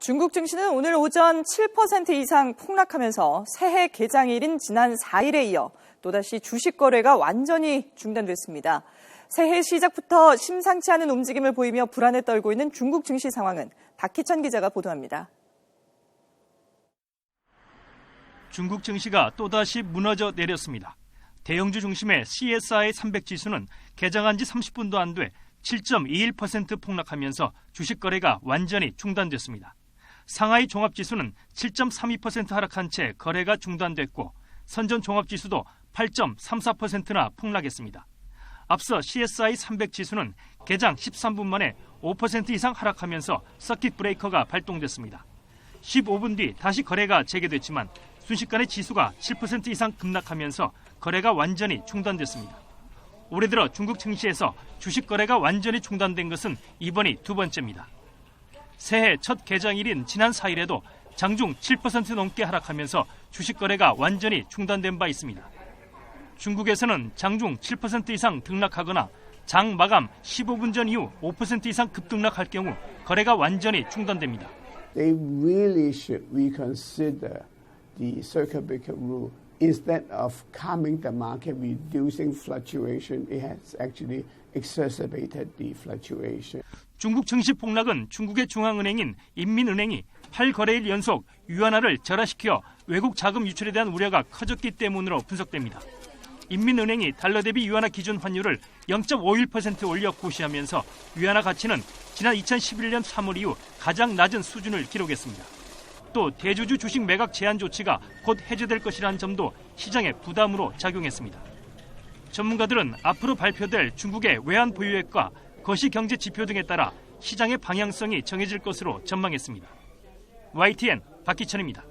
중국 증시는 오늘 오전 7% 이상 폭락하면서 새해 개장일인 지난 4일에 이어 또다시 주식 거래가 완전히 중단됐습니다. 새해 시작부터 심상치 않은 움직임을 보이며 불안에 떨고 있는 중국 증시 상황은 박희천 기자가 보도합니다. 중국 증시가 또다시 무너져 내렸습니다. 대형주 중심의 CSI 300 지수는 개장한 지 30분도 안 돼 7.21% 폭락하면서 주식 거래가 완전히 중단됐습니다. 상하이 종합지수는 7.32% 하락한 채 거래가 중단됐고 선전 종합지수도 8.34%나 폭락했습니다. 앞서 CSI 300 지수는 개장 13분 만에 5% 이상 하락하면서 서킷 브레이커가 발동됐습니다. 15분 뒤 다시 거래가 재개됐지만 순식간에 지수가 7% 이상 급락하면서 거래가 완전히 중단됐습니다. 올해 들어 중국 증시에서 주식 거래가 완전히 중단된 것은 이번이 두 번째입니다. 새해 첫 개장일인 지난 4일에도 장중 7% 넘게 하락하면서 주식 거래가 완전히 중단된 바 있습니다. 중국에서는 장중 7% 이상 등락하거나 장 마감 15분 전 이후 5% 이상 급등락할 경우 거래가 완전히 중단됩니다. They really should reconsider the circuit breaker rule. Instead of calming the market, reducing fluctuation, it has actually exacerbated the fluctuation. 중국 증시 폭락은 중국의 중앙은행인 인민은행이 8거래일 연속 위안화를 절하시켜 외국 자금 유출에 대한 우려가 커졌기 때문으로 분석됩니다. 인민은행이 달러 대비 위안화 기준 환율을 0.51% 올려 고시하면서 위안화 가치는 지난 2011년 3월 이후 가장 낮은 수준을 기록했습니다. 또 대주주 주식 매각 제한 조치가 곧 해제될 것이라는 점도 시장의 부담으로 작용했습니다. 전문가들은 앞으로 발표될 중국의 외환 보유액과 거시 경제 지표 등에 따라 시장의 방향성이 정해질 것으로 전망했습니다. YTN 박희천입니다.